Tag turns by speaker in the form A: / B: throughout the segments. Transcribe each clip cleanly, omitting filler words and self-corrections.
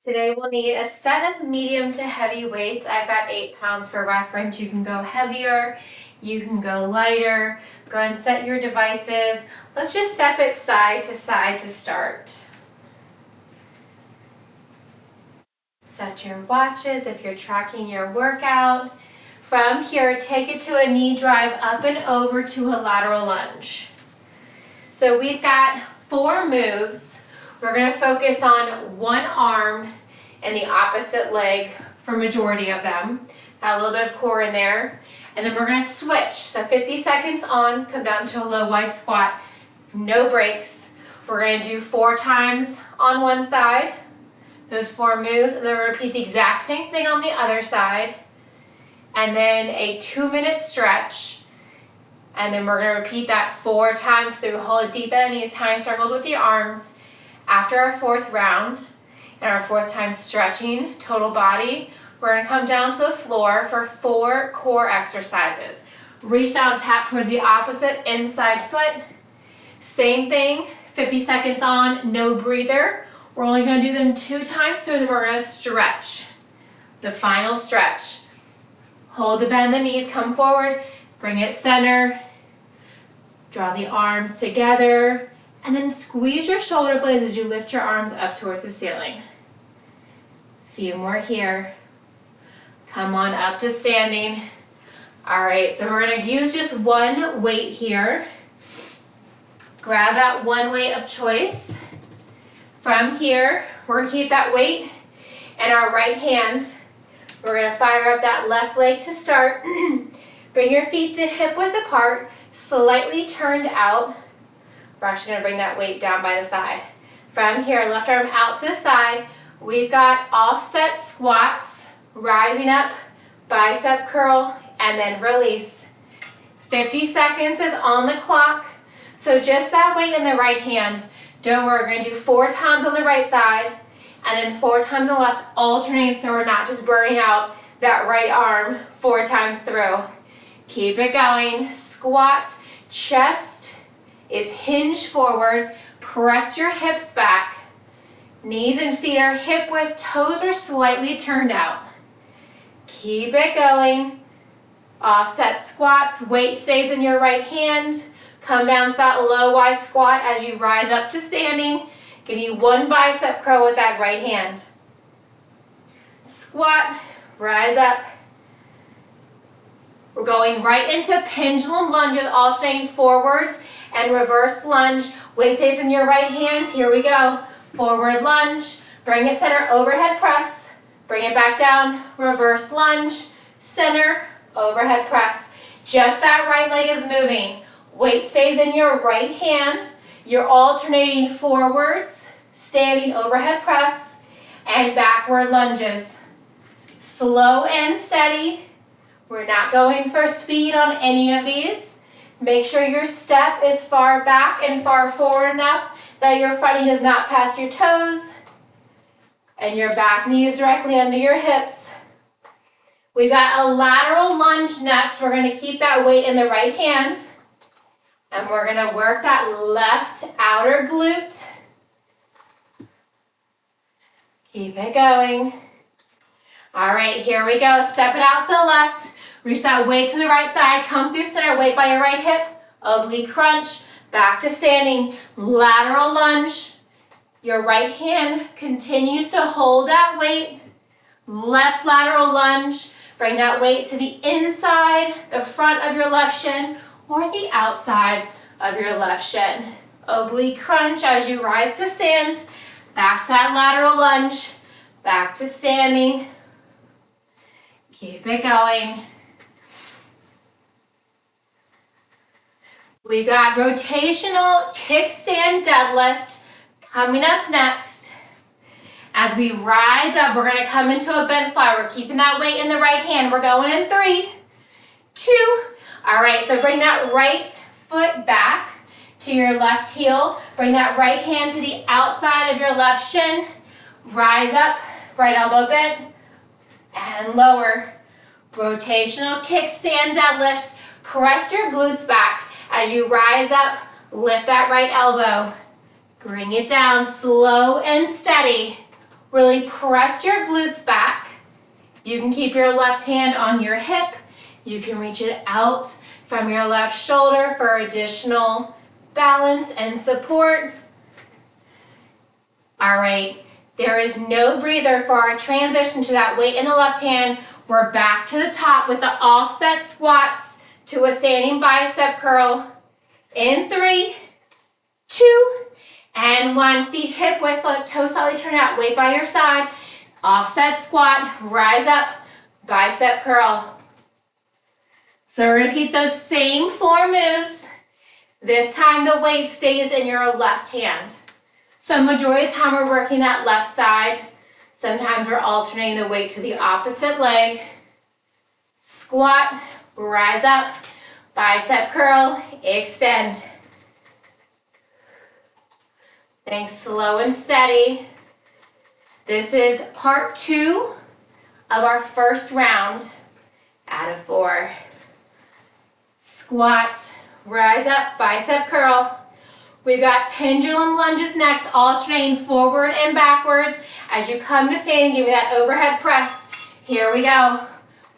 A: Today we'll need a set of medium to heavy weights. I've got 8 pounds for reference. You can go heavier, you can go lighter. Go ahead and set your devices. Let's just step it side to start. Set your watches if you're tracking your workout. From here, take it to a knee drive up and over to a lateral lunge. So we've got 4 moves. We're going to focus on one arm and the opposite leg for majority of them. Got a little bit of core in there. And then we're going to switch. So 50 seconds on, come down to a low wide squat. No breaks. We're going to do 4 times on one side. Those 4 moves. And then we're going to repeat the exact same thing on the other side. And then a 2-minute stretch. And then we're going to repeat that 4 times through. Hold deep bend knees, tiny circles with your arms. After our 4th round and our 4th time stretching total body, we're going to come down to the floor for 4 core exercises. Reach down, tap towards the opposite inside foot. Same thing, 50 seconds on, no breather. We're only going to do them 2 times through, then we're going to stretch. The final stretch. Hold to bend the knees, come forward, bring it center. Draw the arms together. And then squeeze your shoulder blades as you lift your arms up towards the ceiling. A few more here. Come on up to standing. All right, so we're going to use just one weight here. Grab that one weight of choice. From here, we're going to keep that weight in our right hand. We're going to fire up that left leg to start. Bring your feet to hip width apart, slightly turned out. We're actually going to bring that weight down by the side. From here, left arm out to the side. We've got offset squats, rising up, bicep curl, and then release. 50 seconds is on the clock. So just that weight in the right hand. Don't worry, we're going to do 4 times on the right side, and then 4 times on the left, alternating so we're not just burning out that right arm 4 times through. Keep it going. Squat, chest is hinge forward, press your hips back. Knees and feet are hip width, toes are slightly turned out. Keep it going. Offset squats, weight stays in your right hand. Come down to that low wide squat as you rise up to standing. Give you 1 bicep curl with that right hand. Squat, rise up. We're going right into pendulum lunges, alternating forwards and reverse lunge. Weight stays in your right hand. Here we go. Forward lunge. Bring it center, overhead press. Bring it back down. Reverse lunge. Center, overhead press. Just that right leg is moving. Weight stays in your right hand. You're alternating forwards, standing overhead press, and backward lunges. Slow and steady. We're not going for speed on any of these. Make sure your step is far back and far forward enough that your front knee does not pass your toes and your back knee is directly under your hips. We've got a lateral lunge next. We're going to keep that weight in the right hand and we're going to work that left outer glute. Keep it going. All right, here we go. Step it out to the left. Reach that weight to the right side. Come through center. Weight by your right hip. Oblique crunch. Back to standing. Lateral lunge. Your right hand continues to hold that weight. Left lateral lunge. Bring that weight to the inside, the front of your left shin, or the outside of your left shin. Oblique crunch as you rise to stand. Back to that lateral lunge. Back to standing. Keep it going. We've got rotational kickstand deadlift coming up next. As we rise up, we're going to come into a bent fly. We're keeping that weight in the right hand. We're going in 3, 2. All right, so bring that right foot back to your left heel. Bring that right hand to the outside of your left shin. Rise up, right elbow bent, and lower. Rotational kickstand deadlift. Press your glutes back. As you rise up, lift that right elbow. Bring it down slow and steady. Really press your glutes back. You can keep your left hand on your hip. You can reach it out from your left shoulder for additional balance and support. All right, there is no breather for our transition to that weight in the left hand. We're back to the top with the offset squats to a standing bicep curl. In 3, 2, and 1. Feet hip width, toes slightly turn out, weight by your side. Offset squat, rise up, bicep curl. So we're gonna repeat those same 4 moves. This time the weight stays in your left hand. So majority of the time we're working that left side. Sometimes we're alternating the weight to the opposite leg. Squat, rise up, bicep curl, extend. Think slow and steady. This is part 2 of our first round out of 4. Squat, rise up, bicep curl. We've got pendulum lunges next, alternating forward and backwards. As you come to standing, give me that overhead press. Here we go.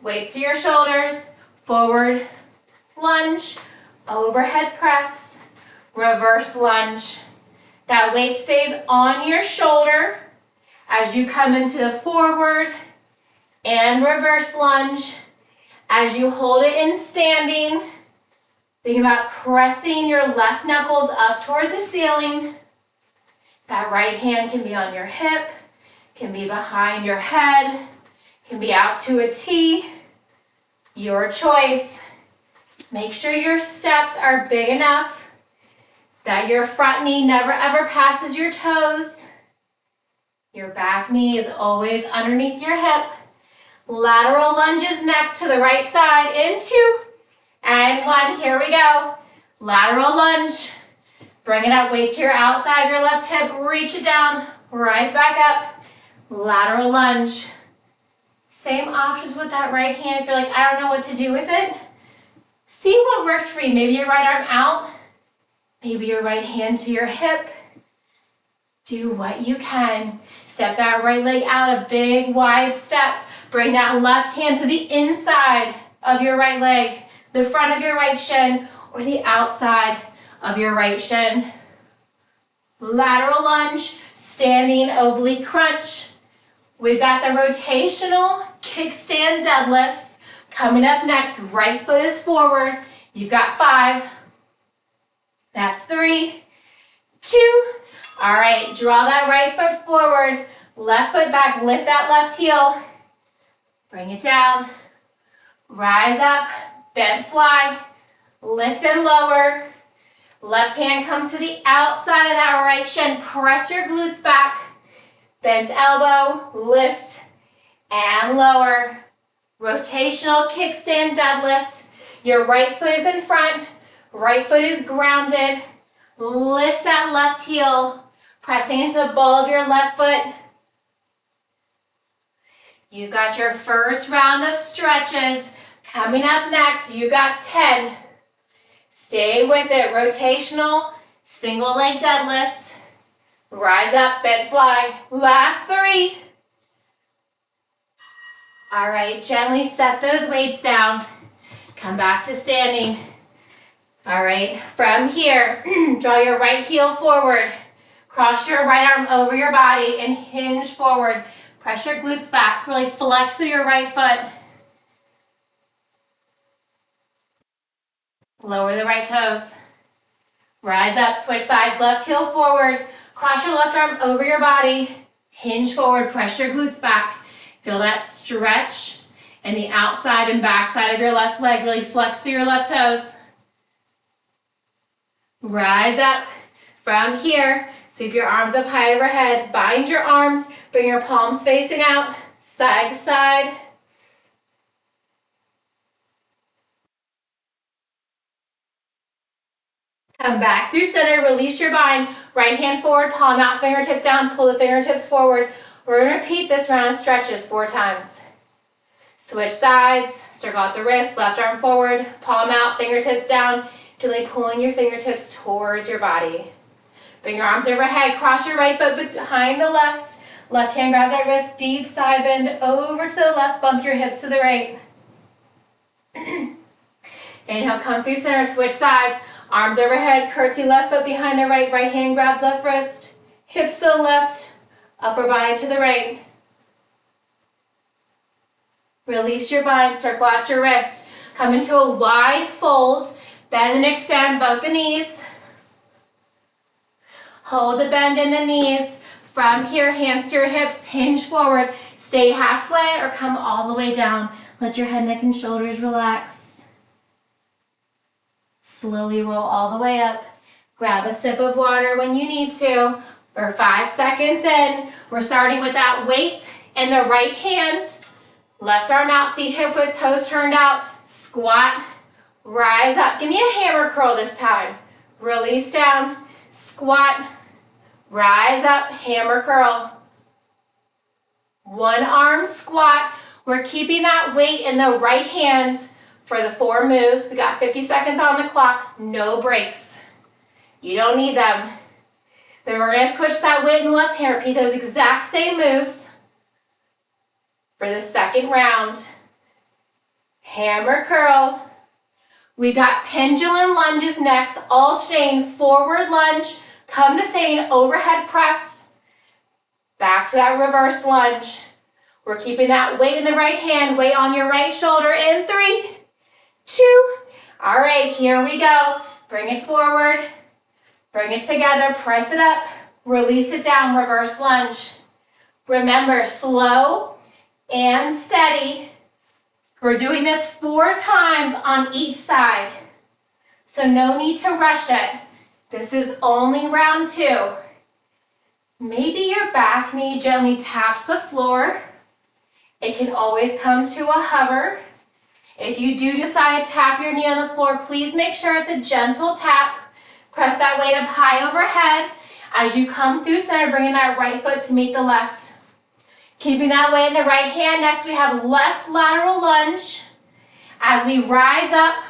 A: Weights to your shoulders, forward lunge, overhead press, reverse lunge. That weight stays on your shoulder as you come into the forward and reverse lunge. As you hold it in standing, think about pressing your left knuckles up towards the ceiling. That right hand can be on your hip, can be behind your head, can be out to a T. Your choice. Make sure your steps are big enough that your front knee never ever passes your toes. Your back knee is always underneath your hip. Lateral lunges next to the right side in 2 and 1. Here we go. Lateral lunge. Bring it up, weight to your outside of your left hip. Reach it down, rise back up. Lateral lunge. Same options with that right hand. If you're like, I don't know what to do with it, see what works for you. Maybe your right arm out. Maybe your right hand to your hip. Do what you can. Step that right leg out, a big wide step. Bring that left hand to the inside of your right leg, the front of your right shin, or the outside of your right shin. Lateral lunge, standing oblique crunch. We've got the rotational kickstand deadlifts. Coming up next, right foot is forward. You've got 5. That's 3, 2. All right, draw that right foot forward, left foot back, lift that left heel. Bring it down, rise up, bent fly, lift and lower. Left hand comes to the outside of that right shin. Press your glutes back, bent elbow, lift and lower. Rotational kickstand deadlift. Your right foot is in front, right foot is grounded. Lift that left heel, pressing into the ball of your left foot. You've got your first round of stretches. Coming up next, you've got 10. Stay with it. Rotational, single leg deadlift. Rise up, bent fly. Last 3. All right, gently set those weights down. Come back to standing. All right, from here, draw your right heel forward. Cross your right arm over your body and hinge forward. Press your glutes back. Really flex through your right foot. Lower the right toes. Rise up, switch sides, left heel forward. Cross your left arm over your body. Hinge forward, press your glutes back. Feel that stretch in the outside and back side of your left leg. Really flex through your left toes. Rise up from here. Sweep your arms up high overhead. Bind your arms. Bring your palms facing out, side to side. Come back through center. Release your bind. Right hand forward, palm out, fingertips down. Pull the fingertips forward. We're going to repeat this round of stretches 4 times. Switch sides. Circle out the wrist. Left arm forward, palm out, fingertips down. Gently pulling your fingertips towards your body. Bring your arms overhead, cross your right foot behind the left, Left hand grabs that wrist, deep side bend over to the left, bump your hips to the right. Inhale, come through center, switch sides. Arms overhead, curtsy left foot behind the right, right hand grabs left wrist. Hips to the left, upper body to the right. Release your bind, circle out your wrist. Come into a wide fold, bend and extend both the knees. Hold the bend in the knees. From here, hands to your hips, hinge forward. Stay halfway or come all the way down. Let your head, neck, and shoulders relax. Slowly roll all the way up. Grab a sip of water when you need to. We're 5 seconds in. We're starting with that weight in the right hand. Left arm out, feet hip width, toes turned out. Squat, rise up. Give me a hammer curl this time. Release down, squat, rise up, hammer curl. One arm squat. We're keeping that weight in the right hand for the 4 moves. We got 50 seconds on the clock, no breaks. You don't need them. Then we're gonna switch that weight in the left hand, repeat those exact same moves for the second round. Hammer curl. We've got pendulum lunges next, alternating forward lunge, come to staying overhead press, back to that reverse lunge. We're keeping that weight in the right hand, weight on your right shoulder in 3, 2. All right, here we go. Bring it forward, bring it together, press it up, release it down, reverse lunge. Remember, slow and steady. We're doing this 4 times on each side, so no need to rush it. This is only round 2. Maybe your back knee gently taps the floor. It can always come to a hover. If you do decide to tap your knee on the floor, please make sure it's a gentle tap. Press that weight up high overhead. As you come through center, bringing that right foot to meet the left. Keeping that weight in the right hand. Next, we have left lateral lunge. As we rise up,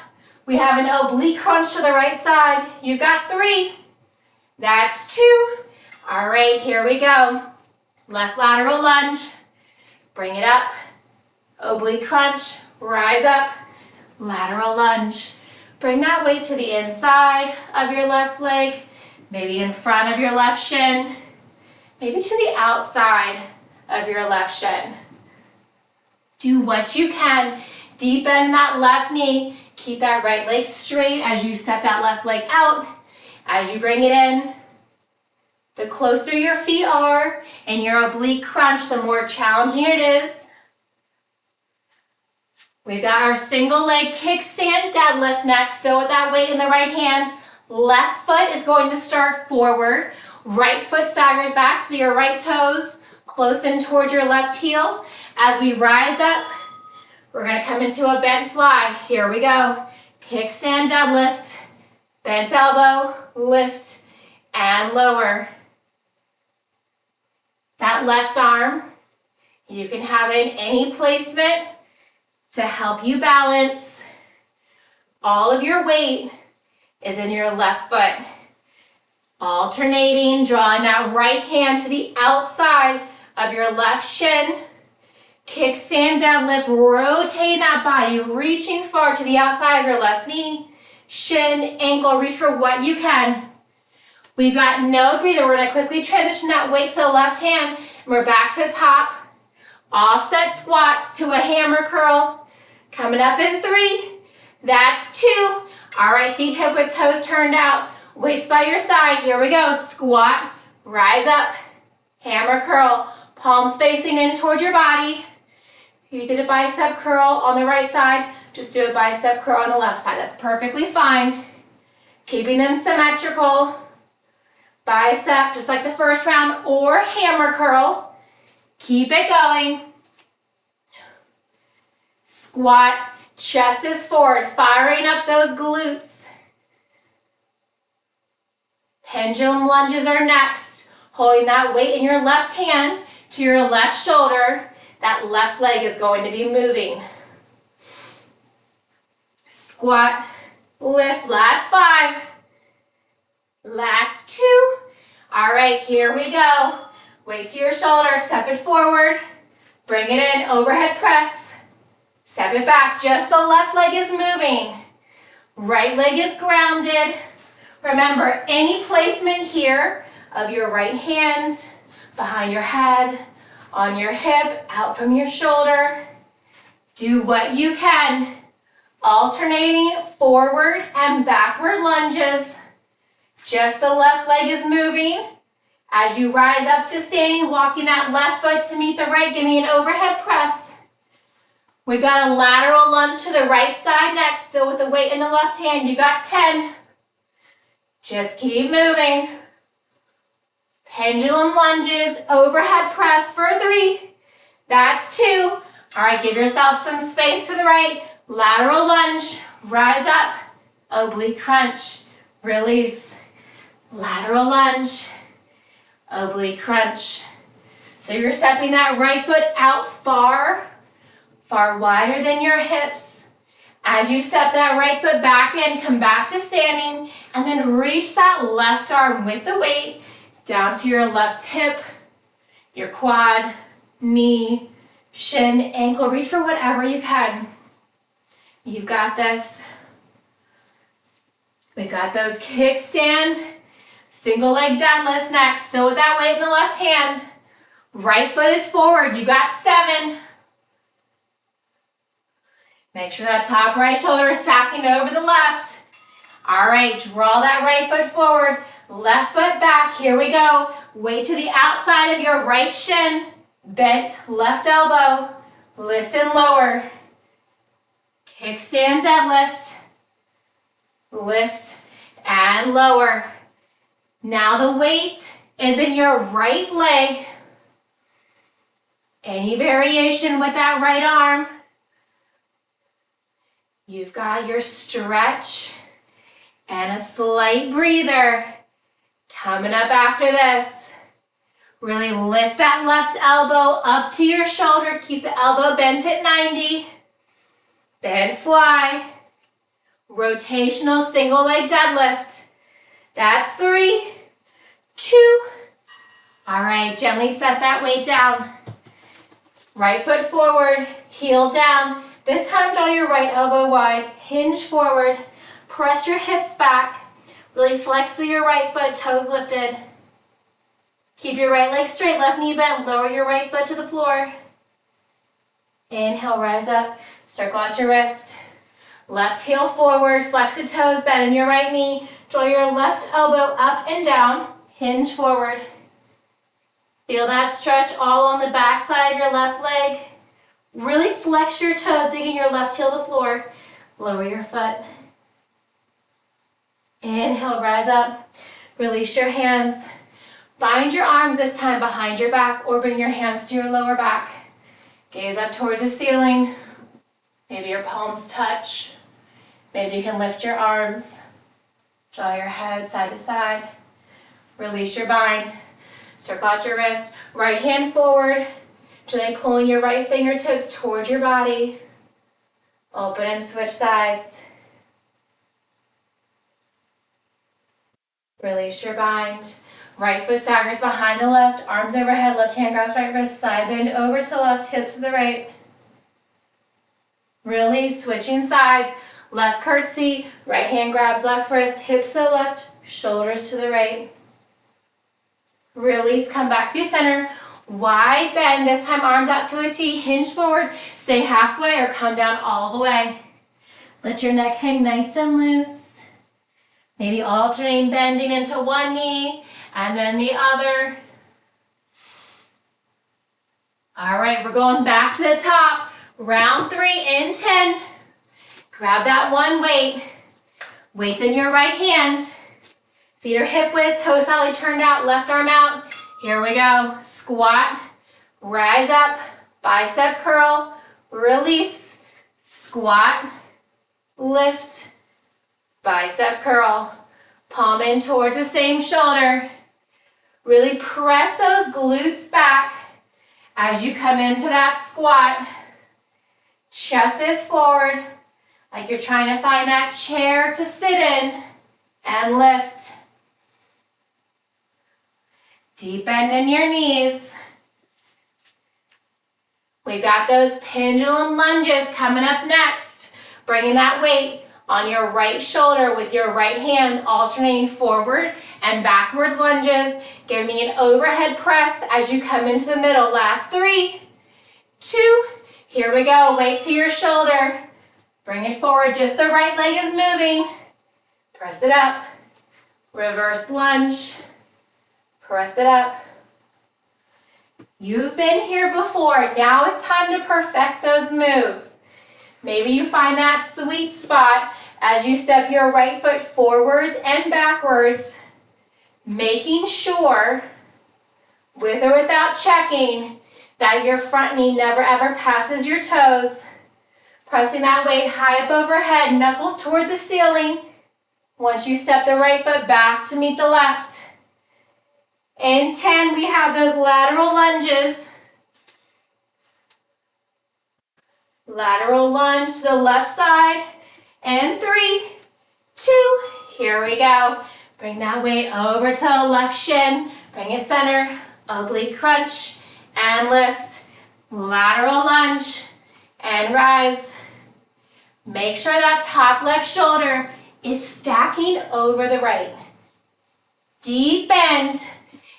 A: we have an oblique crunch to the right side. You've got 3. That's 2. All right, here we go. Left lateral lunge. Bring it up. Oblique crunch. Rise up. Lateral lunge. Bring that weight to the inside of your left leg, maybe in front of your left shin, maybe to the outside of your left shin. Do what you can. Deep bend that left knee. Keep that right leg straight as you step that left leg out. As you bring it in, the closer your feet are in your oblique crunch, the more challenging it is. We've got our single leg kickstand deadlift next. So with that weight in the right hand, left foot is going to start forward. Right foot staggers back, so your right toes close in towards your left heel. As we rise up, we're gonna come into a bent fly. Here we go. Kickstand deadlift, bent elbow, lift, and lower. That left arm, you can have it in any placement to help you balance. All of your weight is in your left foot. Alternating, drawing that right hand to the outside of your left shin. Kickstand deadlift, rotating that body, reaching far to the outside of your left knee, shin, ankle, reach for what you can. We've got no breather. We're gonna quickly transition that weight to the left hand, and we're back to the top. Offset squats to a hammer curl. Coming up in 3, that's 2. All right, feet hip width, toes turned out. Weights by your side, here we go. Squat, rise up, hammer curl, palms facing in toward your body. If you did a bicep curl on the right side, just do a bicep curl on the left side. That's perfectly fine. Keeping them symmetrical. Bicep, just like the first round, or hammer curl. Keep it going. Squat, chest is forward, firing up those glutes. Pendulum lunges are next. Holding that weight in your left hand to your left shoulder. That left leg is going to be moving. Squat, lift, last 5. Last 2. All right, here we go. Weight to your shoulder, step it forward, bring it in, overhead press, step it back, just the left leg is moving, right leg is grounded. Remember, any placement here of your right hand, behind your head, on your hip, out from your shoulder. Do what you can, alternating forward and backward lunges. Just the left leg is moving. As you rise up to standing, walking that left foot to meet the right, give me an overhead press. We've got a lateral lunge to the right side next, still with the weight in the left hand. You got 10. Just keep moving. Pendulum lunges, overhead press for 3. That's 2. All right, give yourself some space to the right. Lateral lunge, rise up, oblique crunch, release. Lateral lunge, oblique crunch. So you're stepping that right foot out far wider than your hips. As you step that right foot back in, come back to standing, and then reach that left arm with the weight down to your left hip, your quad, knee, shin, ankle. Reach for whatever you can. You've got this. We got those kickstand, single leg deadlifts next. Still with that weight in the left hand. Right foot is forward. You got 7. Make sure that top right shoulder is stacking over the left. All right, draw that right foot forward. Left foot back. Here we go. Weight to the outside of your right shin. Bent left elbow. Lift and lower. Kickstand deadlift. Lift and lower. Now the weight is in your right leg. Any variation with that right arm. You've got your stretch and a slight breather coming up after this. Really lift that left elbow up to your shoulder. Keep the elbow bent at 90. Bend fly. Rotational single leg deadlift. That's 3, 2. All right, gently set that weight down. Right foot forward, heel down. This time draw your right elbow wide, hinge forward, press your hips back. Really flex through your right foot, toes lifted. Keep your right leg straight, left knee bent, lower your right foot to the floor. Inhale, rise up, circle out your wrist. Left heel forward, flex the toes, bend in your right knee. Draw your left elbow up and down, hinge forward. Feel that stretch all on the back side of your left leg. Really flex your toes, digging your left heel to the floor. Lower your foot. Inhale, rise up. Release your hands. Bind your arms this time behind your back or bring your hands to your lower back. Gaze up towards the ceiling. Maybe your palms touch. Maybe you can lift your arms. Draw your head side to side. Release your bind. Circle out your wrist. Right hand forward. Gently pulling your right fingertips towards your body. Open and switch sides. Release your bind. Right foot staggers behind the left, arms overhead, left hand grabs right wrist, side bend over to left, hips to the right. Release, switching sides, left curtsy, right hand grabs left wrist, hips to the left, shoulders to the right. Release, come back through center. Wide bend, this time arms out to a T, hinge forward, stay halfway or come down all the way. Let your neck hang nice and loose. Maybe alternating bending into one knee and then the other. All right, we're going back to the top. Round 3 in 10. Grab that one weight. Weight's in your right hand. Feet are hip width, toes slightly turned out, left arm out. Here we go. Squat, rise up, bicep curl, release, squat, lift, bicep curl. Palm in towards the same shoulder. Really press those glutes back as you come into that squat. Chest is forward, like you're trying to find that chair to sit in and lift. Deep bend in your knees. We've got those pendulum lunges coming up next. Bringing that weight on your right shoulder with your right hand, alternating forward and backwards lunges. Give me an overhead press as you come into the middle. Last 3, 2, here we go. Weight to your shoulder. Bring it forward, just the right leg is moving. Press it up. Reverse lunge. Press it up. You've been here before. Now it's time to perfect those moves. Maybe you find that sweet spot as you step your right foot forwards and backwards, making sure, with or without checking, that your front knee never ever passes your toes. Pressing that weight high up overhead, knuckles towards the ceiling. Once you step the right foot back to meet the left. In 10, we have those lateral lunges. Lateral lunge to the left side. And 3, 2, here we go. Bring that weight over to the left shin. Bring it center, oblique crunch, and lift. Lateral lunge, and rise. Make sure that top left shoulder is stacking over the right. Deep bend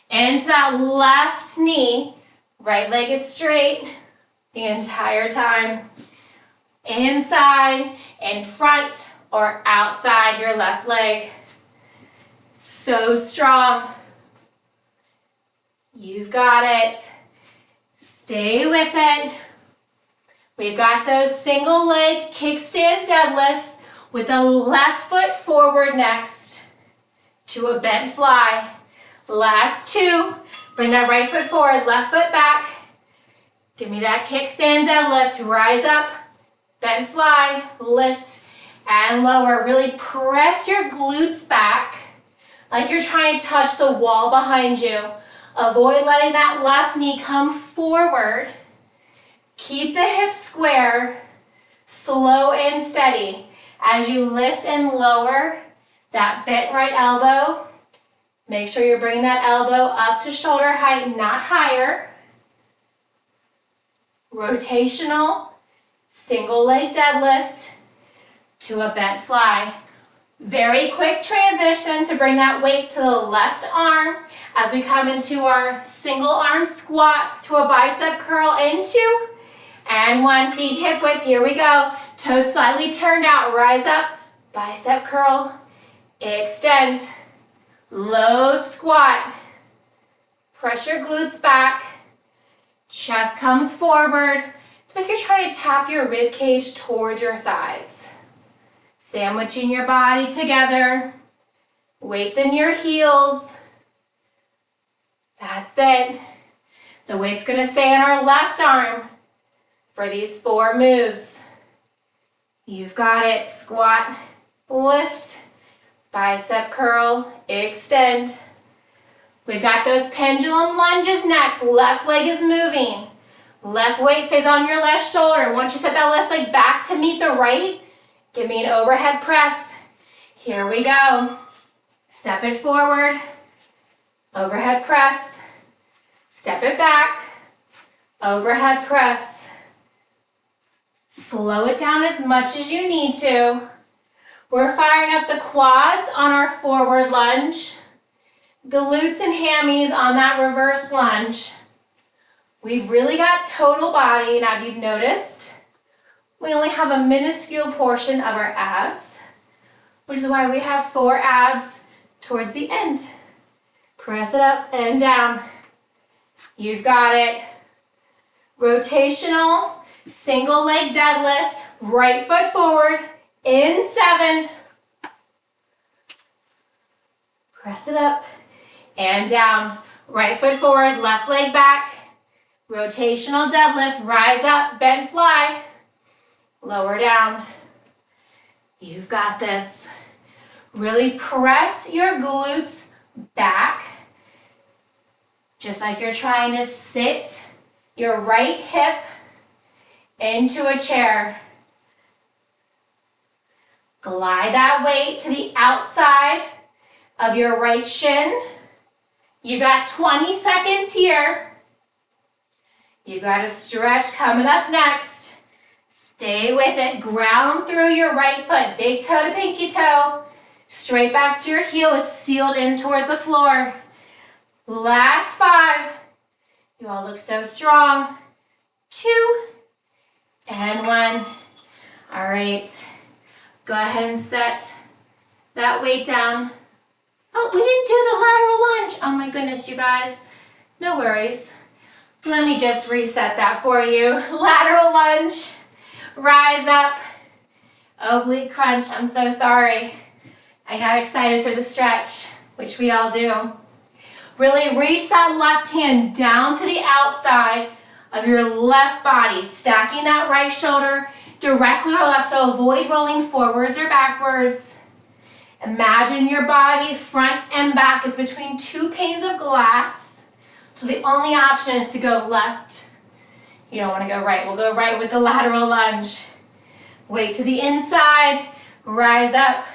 A: into that left knee. Right leg is straight the entire time. Inside, in front, or outside your left leg. So strong. You've got it. Stay with it. We've got those single leg kickstand deadlifts with the left foot forward next to a bent fly. Last 2, bring that right foot forward, left foot back. Give me that kickstand deadlift, rise up, bent fly, lift, and lower. Really press your glutes back like you're trying to touch the wall behind you. Avoid letting that left knee come forward. Keep the hips square, slow and steady. As you lift and lower that bent right elbow, make sure you're bringing that elbow up to shoulder height, not higher. Rotational, single leg deadlift to a bent fly. Very quick transition to bring that weight to the left arm as we come into our single arm squats to a bicep curl into. And 1, feet hip width, here we go. Toes slightly turned out, rise up, bicep curl, extend, low squat. Press your glutes back, chest comes forward. It's like you're trying to tap your rib cage towards your thighs. Sandwiching your body together, weights in your heels. That's it. The weight's gonna stay in our left arm for these 4 moves. You've got it. Squat, lift, bicep curl, extend. We've got those pendulum lunges next. Left leg is moving. Left weight stays on your left shoulder. Once you set that left leg back to meet the right, give me an overhead press. Here we go. Step it forward. Overhead press. Step it back. Overhead press. Slow it down as much as you need to. We're firing up the quads on our forward lunge. Glutes and hammies on that reverse lunge. We've really got total body. Now, if you've noticed, we only have a minuscule portion of our abs, which is why we have 4 abs towards the end. Press it up and down. You've got it. Rotational, single leg deadlift, right foot forward, in 7. Press it up and down. Right foot forward, left leg back. Rotational deadlift, rise up, bent fly. Lower down. You've got this. Really press your glutes back, just like you're trying to sit your right hip into a chair. Glide that weight to the outside of your right shin You got 20 seconds here. You got a stretch coming up next. Stay with it. Ground through your right foot. Big toe to pinky toe. Straight back to your heel is sealed in towards the floor. Last 5. You all look so strong. 2 and 1. All right. Go ahead and set that weight down. Oh, we didn't do the lateral lunge. Oh my goodness, you guys. No worries. Let me just reset that for you. Lateral lunge. Rise up. Oblique crunch. I'm so sorry. I got excited for the stretch, which we all do. Really reach that left hand down to the outside of your left body, stacking that right shoulder directly or left, so avoid rolling forwards or backwards. Imagine your body, front and back, is between 2 panes of glass, so the only option is to go left. You don't want to go right. We'll go right with the lateral lunge. Weight to the inside, rise up,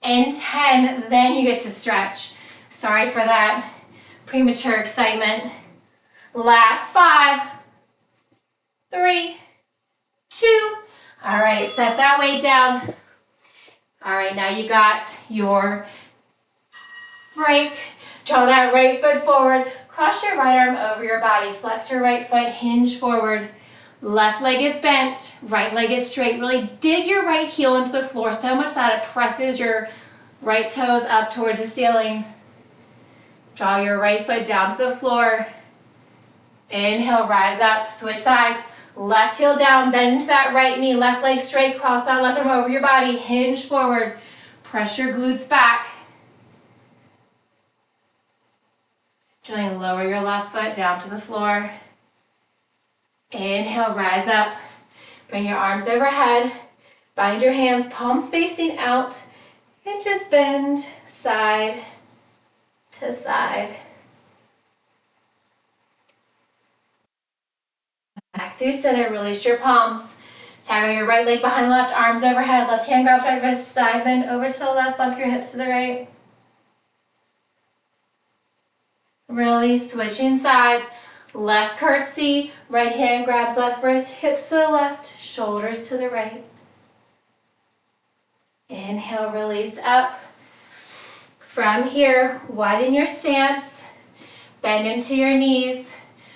A: and 10, then you get to stretch. Sorry for that premature excitement. Last 5, 3, 2. All right, set that weight down. All right, now you got your break. Draw that right foot forward. Cross your right arm over your body. Flex your right foot, hinge forward. Left leg is bent, right leg is straight. Really dig your right heel into the floor so much that it presses your right toes up towards the ceiling. Draw your right foot down to the floor. Inhale, rise up, switch sides. Left heel down, bend into that right knee, left leg straight, cross that left arm over your body, hinge forward, press your glutes back. Gently lower your left foot down to the floor. Inhale, rise up. Bring your arms overhead. Bind your hands, palms facing out, and just bend side to side. Back through center, release your palms. Stagger your right leg behind the left, arms overhead, left hand grabs right wrist, side bend over to the left, bump your hips to the right. Release, switching sides. Left curtsy, right hand grabs left wrist, hips to the left, shoulders to the right. Inhale, release up. From here, widen your stance, bend into your knees.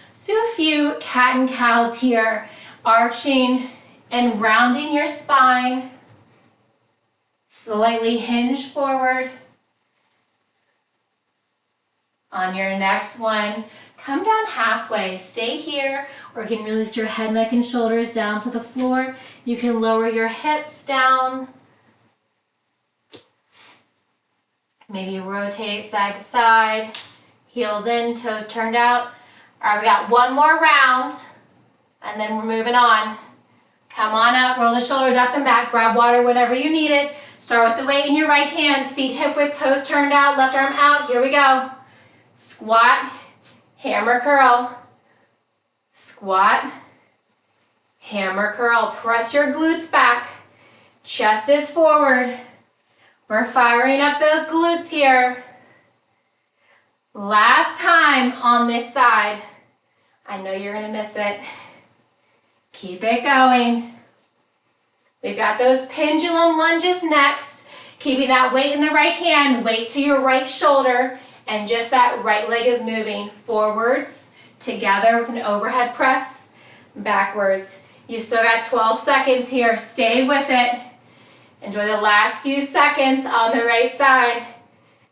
A: Let's do a few cat and cows here, arching and rounding your spine. Slightly hinge forward. On your next one, come down halfway. Stay here, or you can release your head, neck, and shoulders down to the floor. You can lower your hips down. Maybe rotate side to side, heels in, toes turned out. All right, we got one more round, and then we're moving on. Come on up, roll the shoulders up and back, grab water, whatever you need it. Start with the weight in your right hand, feet hip width, toes turned out, left arm out. Here we go. Squat, hammer curl. Squat, hammer curl. Press your glutes back. Chest is forward. We're firing up those glutes here. Last time on this side. I know you're gonna miss it. Keep it going. We've got those pendulum lunges next. Keeping that weight in the right hand, weight to your right shoulder, and just that right leg is moving forwards, together with an overhead press, backwards. You still got 12 seconds here. Stay with it. Enjoy the last few seconds on the right side.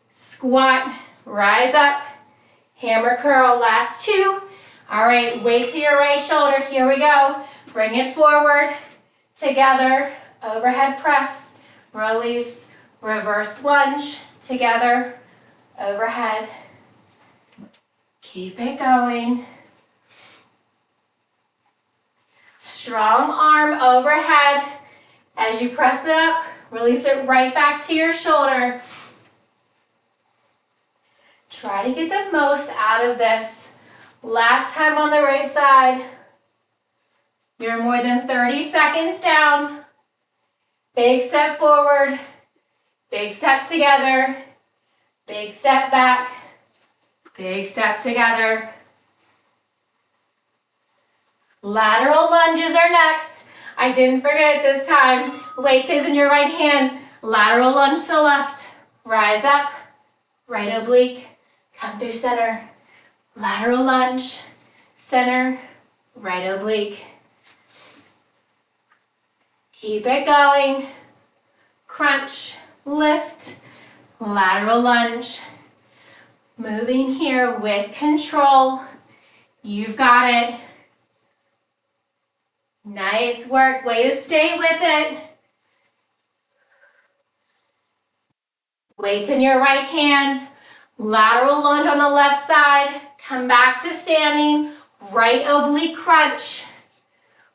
A: Squat, rise up, hammer curl, last 2. All right, weight to your right shoulder. Here we go. Bring it forward, together, overhead press, release, reverse lunge, together, overhead. Keep it going. Strong arm overhead. As you press it up, release it right back to your shoulder. Try to get the most out of this. Last time on the right side. You're more than 30 seconds down. Big step forward. Big step together. Big step back. Big step together. Lateral lunges are next. I didn't forget it this time. Weight stays in your right hand. Lateral lunge to left. Rise up. Right oblique. Come through center. Lateral lunge. Center. Right oblique. Keep it going. Crunch. Lift. Lateral lunge. Moving here with control. You've got it. Nice work. Way to stay with it. Weights in your right hand. Lateral lunge on the left side. Come back to standing. Right oblique crunch.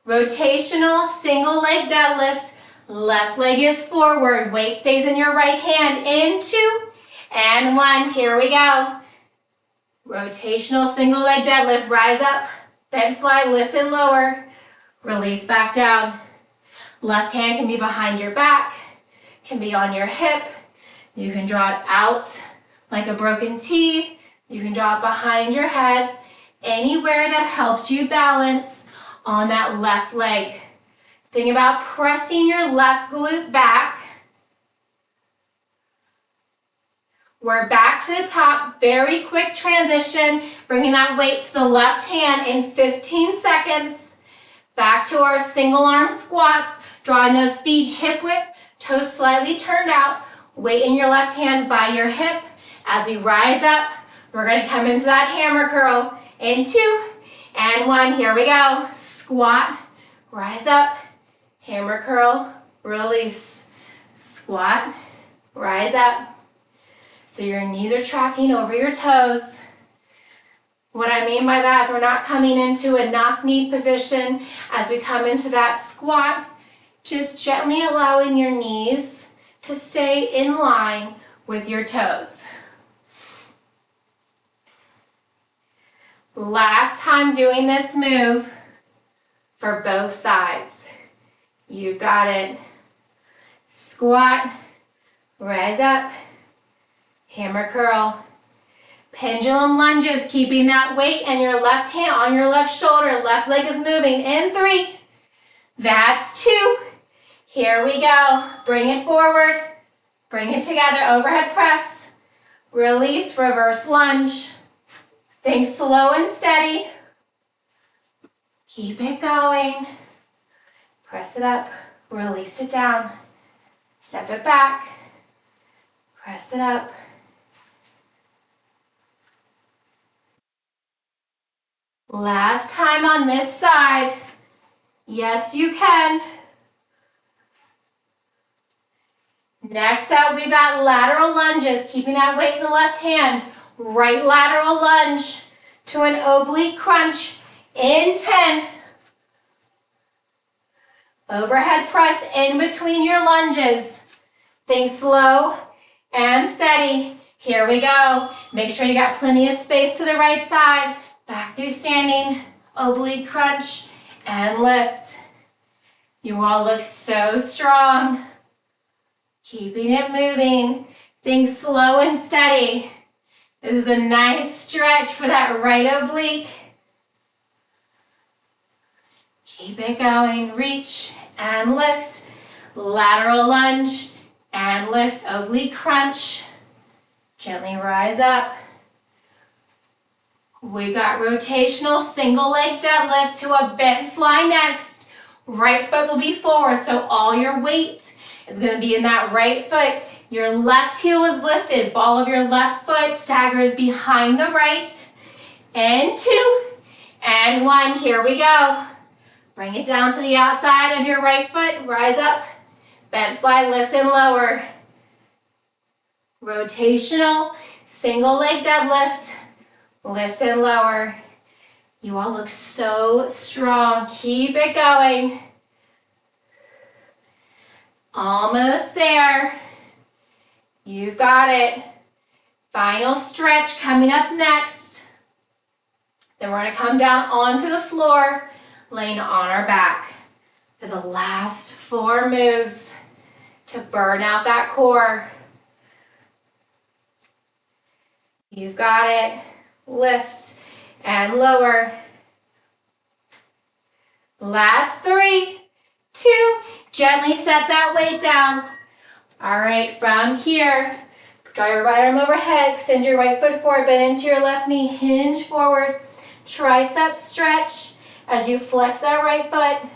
A: Rotational single leg deadlift. Left leg is forward. Weight stays in your right hand. In 2 and 1. Here we go. Rotational single leg deadlift. Rise up. Bent fly. Lift and lower. Release back down. Left hand can be behind your back. Can be on your hip. You can draw it out like a broken T. You can draw it behind your head. Anywhere that helps you balance on that left leg. Think about pressing your left glute back. We're back to the top. Very quick transition. Bringing that weight to the left hand in 15 seconds. Back to our single arm squats. Drawing those feet hip width, toes slightly turned out. Weight in your left hand by your hip. As we rise up, we're going to come into that hammer curl. In 2 and 1. Here we go. Squat, rise up, hammer curl, release. Squat, rise up. So your knees are tracking over your toes. What I mean by that is we're not coming into a knock-knee position as we come into that squat. Just gently allowing your knees to stay in line with your toes. Last time doing this move for both sides. You got it. Squat, rise up, hammer curl. Pendulum lunges, keeping that weight and your left hand on your left shoulder. Left leg is moving. In 3. That's 2. Here we go. Bring it forward. Bring it together. Overhead press. Release, reverse lunge. Think slow and steady. Keep it going. Press it up. Release it down. Step it back. Press it up. Last time on this side. Yes, you can. Next up, we've got lateral lunges, keeping that weight in the left hand. Right lateral lunge to an oblique crunch in 10. Overhead press in between your lunges. Think slow and steady. Here we go. Make sure you got plenty of space to the right side. Back through standing, oblique crunch, and lift. You all look so strong. Keeping it moving. Think slow and steady. This is a nice stretch for that right oblique. Keep it going. Reach and lift. Lateral lunge and lift. Oblique crunch. Gently rise up. We've got rotational single leg deadlift to a bent fly next. Right foot will be forward, so all your weight is going to be in that right foot. Your left heel is lifted. Ball of your left foot staggers behind the right. And 2 and 1. Here we go. Bring it down to the outside of your right foot. Rise up. Bent fly, lift and lower. Rotational single leg deadlift. Lift and lower. You all look so strong. Keep it going. Almost there. You've got it. Final stretch coming up next. Then we're going to come down onto the floor, laying on our back for the last 4 moves to burn out that core. You've got it. lift, and lower. Last 3, 2, gently set that weight down. All right, from here, draw your right arm overhead, extend your right foot forward, bend into your left knee, hinge forward, tricep stretch as you flex that right foot.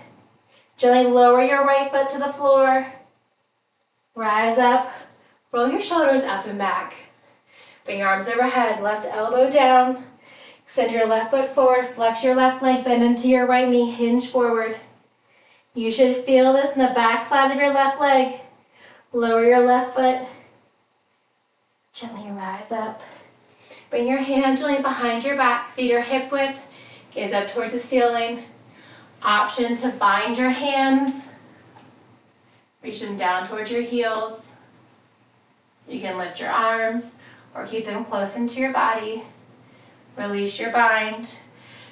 A: Gently lower your right foot to the floor. Rise up, roll your shoulders up and back. Bring your arms overhead, left elbow down. Extend your left foot forward, flex your left leg, bend into your right knee, hinge forward. You should feel this in the back side of your left leg. Lower your left foot. Gently rise up. Bring your hand gently behind your back, feet are hip width, gaze up towards the ceiling. Option to bind your hands. Reach them down towards your heels. You can lift your arms or keep them close into your body. Release your bind.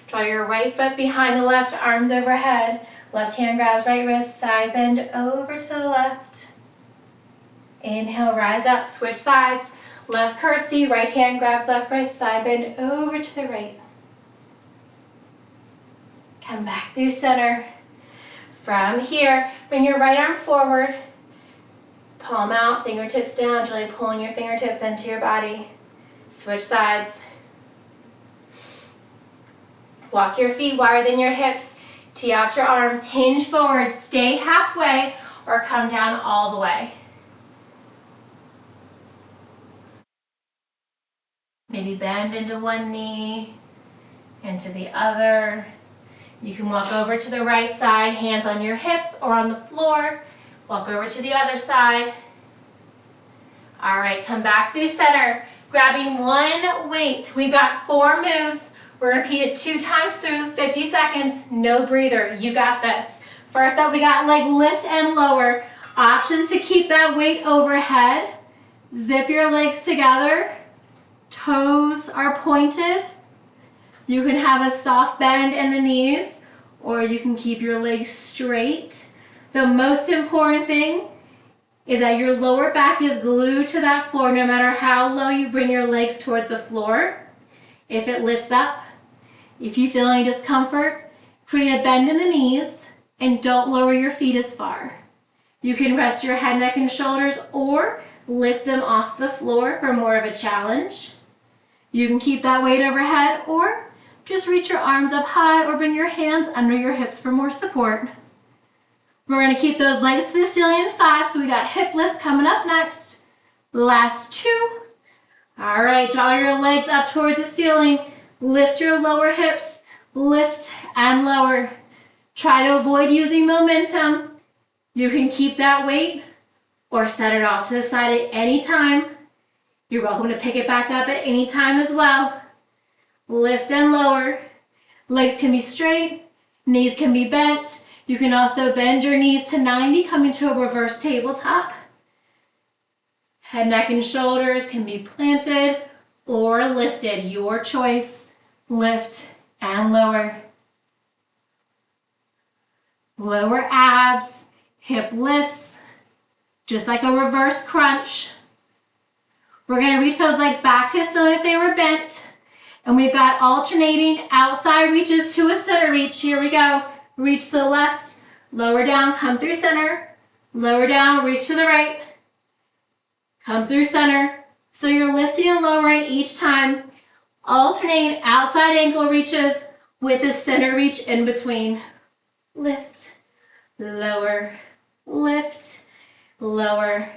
A: Draw your right foot behind the left, arms overhead. Left hand grabs right wrist, side bend over to the left. Inhale, rise up, switch sides. Left curtsy, right hand grabs left wrist, side bend over to the right. Come back through center. From here, bring your right arm forward. Palm out, fingertips down, gently pulling your fingertips into your body. Switch sides. Walk your feet wider than your hips. Tee out your arms, hinge forward, stay halfway, or come down all the way. Maybe bend into one knee, into the other. You can walk over to the right side, hands on your hips or on the floor. Walk over to the other side. All right, come back through center. Grabbing one weight. We've got 4 moves. We're gonna repeat it 2 times through, 50 seconds, no breather. You got this. First up, we got leg lift and lower. Option to keep that weight overhead. Zip your legs together. Toes are pointed. You can have a soft bend in the knees, or you can keep your legs straight. The most important thing is that your lower back is glued to that floor no matter how low you bring your legs towards the floor. If it lifts up, if you feel any discomfort, create a bend in the knees and don't lower your feet as far. You can rest your head, neck, and shoulders or lift them off the floor for more of a challenge. You can keep that weight overhead or just reach your arms up high or bring your hands under your hips for more support. We're going to keep those legs to the ceiling in 5, so we got hip lifts coming up next. Last 2. All right, draw your legs up towards the ceiling. Lift your lower hips, lift and lower. Try to avoid using momentum. You can keep that weight or set it off to the side at any time. You're welcome to pick it back up at any time as well. Lift and lower. Legs can be straight, knees can be bent. You can also bend your knees to 90, coming to a reverse tabletop. Head, neck, and shoulders can be planted or lifted, your choice. Lift and lower. Lower abs, hip lifts, just like a reverse crunch. We're gonna reach those legs back to the ceiling if they were bent. And we've got alternating outside reaches to a center reach. Here we go. Reach to the left, lower down, come through center. Lower down, reach to the right. Come through center. So you're lifting and lowering each time. Alternate outside ankle reaches with the center reach in between. Lift, lower, lift, lower.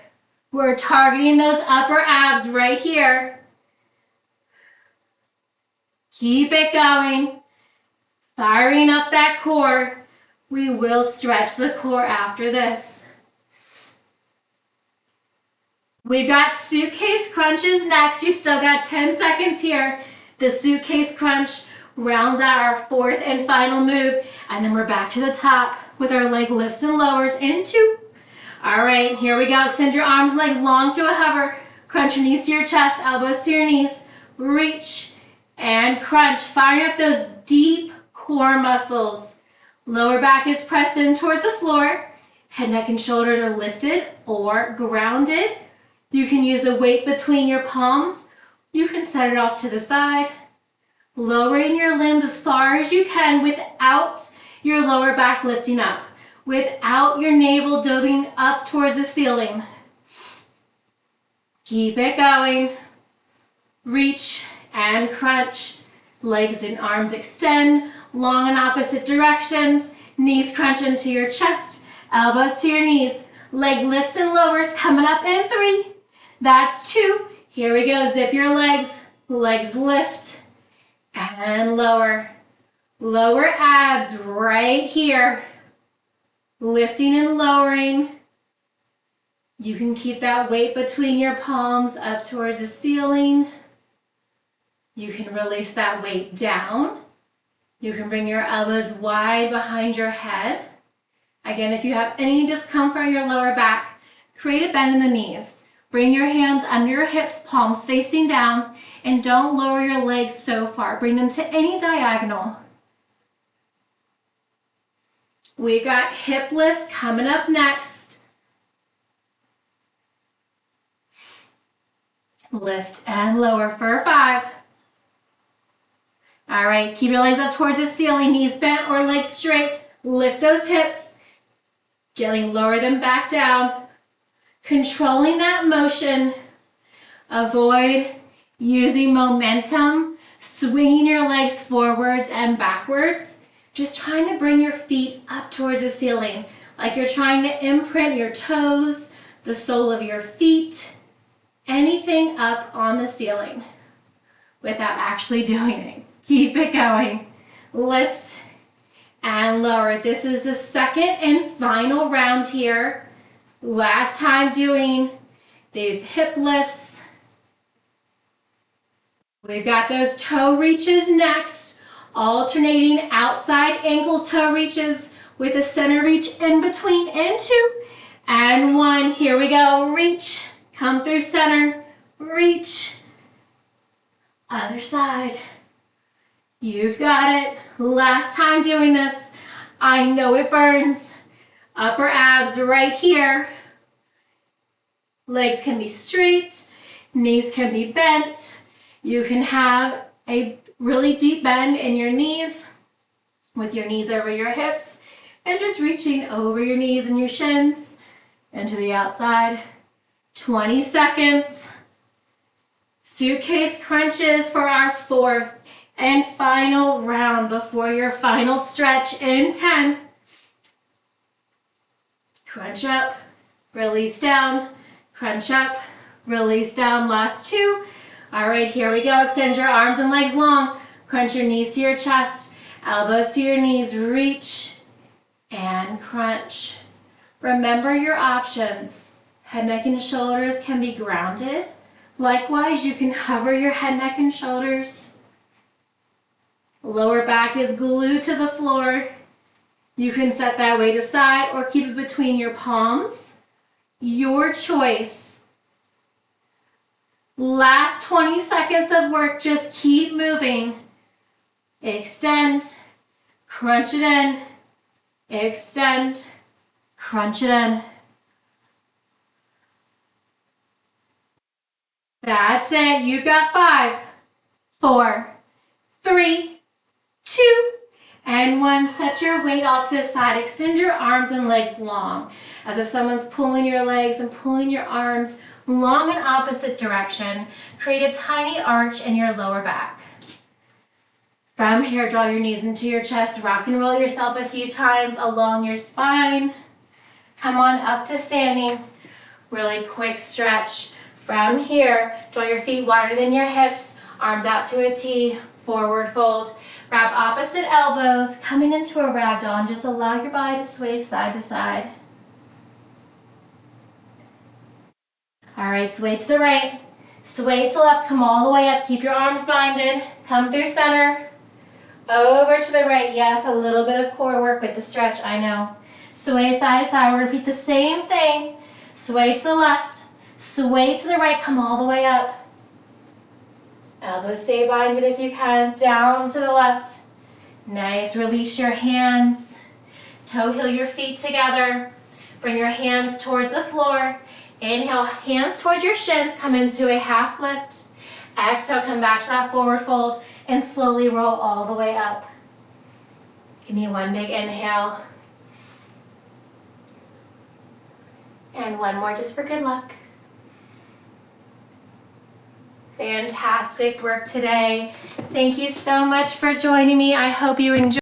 A: We're targeting those upper abs right here. Keep it going. Firing up that core. We will stretch the core after this. We've got suitcase crunches next. You still got 10 seconds here. The suitcase crunch rounds out our 4th and final move, and then we're back to the top with our leg lifts and lowers in 2. All right, here we go. Extend your arms and legs long to a hover. Crunch your knees to your chest, elbows to your knees. Reach and crunch, firing up those deep core muscles. Lower back is pressed in towards the floor. Head, neck, and shoulders are lifted or grounded. You can use the weight between your palms. You can set it off to the side. Lowering your limbs as far as you can without your lower back lifting up, without your navel diving up towards the ceiling. Keep it going. Reach and crunch. Legs and arms extend, long in opposite directions. Knees crunch into your chest, elbows to your knees. Leg lifts and lowers, coming up in 3. That's 2. Here we go, zip your legs. Legs lift and lower. Lower abs right here. Lifting and lowering. You can keep that weight between your palms up towards the ceiling. You can release that weight down. You can bring your elbows wide behind your head. Again, if you have any discomfort in your lower back, create a bend in the knees. Bring your hands under your hips, palms facing down, and don't lower your legs so far. Bring them to any diagonal. We've got hip lifts coming up next. Lift and lower for 5. All right, keep your legs up towards the ceiling, knees bent or legs straight. Lift those hips. Gently lower them back down. Controlling that motion. Avoid using momentum, swinging your legs forwards and backwards. Just trying to bring your feet up towards the ceiling, like you're trying to imprint your toes, the sole of your feet, anything up on the ceiling without actually doing it. Keep it going. Lift and lower. This is the second and final round here. Last time doing these hip lifts. We've got those toe reaches next. Alternating outside ankle toe reaches with a center reach in between and 2 and 1. Here we go. Reach. Come through center. Reach. Other side. You've got it. Last time doing this. I know it burns. Upper abs right here. Legs can be straight. Knees can be bent. You can have a really deep bend in your knees with your knees over your hips and just reaching over your knees and your shins into the outside. 20 seconds. Suitcase crunches for our 4th and final round before your final stretch in 10. Crunch up, release down, crunch up, release down. Last 2. All right, here we go. Extend your arms and legs long. Crunch your knees to your chest, elbows to your knees. Reach and crunch. Remember your options. Head, neck, and shoulders can be grounded. Likewise, you can hover your head, neck, and shoulders. Lower back is glued to the floor. You can set that weight aside or keep it between your palms. Your choice. Last 20 seconds of work, just keep moving. Extend, crunch it in, extend, crunch it in. That's it. You've got 5, 4, 3, 2, and 1. Set your weight off to the side. Extend your arms and legs long, as if someone's pulling your legs and pulling your arms long in opposite direction. Create a tiny arch in your lower back. From here, draw your knees into your chest. Rock and roll yourself a few times along your spine. Come on up to standing. Really quick stretch. From here, draw your feet wider than your hips. Arms out to a T. Forward fold. Grab opposite elbows, coming into a ragdoll, and just allow your body to sway side to side. All right, sway to the right, sway to left, come all the way up, keep your arms binded, come through center, over to the right. Yes, a little bit of core work with the stretch, I know. Sway side to side, we're gonna repeat the same thing. Sway to the left, sway to the right, come all the way up. Elbows stay binded if you can, down to the left. Nice, release your hands. Toe heel your feet together. Bring your hands towards the floor. Inhale, hands towards your shins, come into a half lift. Exhale, come back to that forward fold. and slowly roll all the way up. Give me one big inhale. And one more just for good luck. Fantastic work today. Thank you so much for joining me. I hope you enjoyed.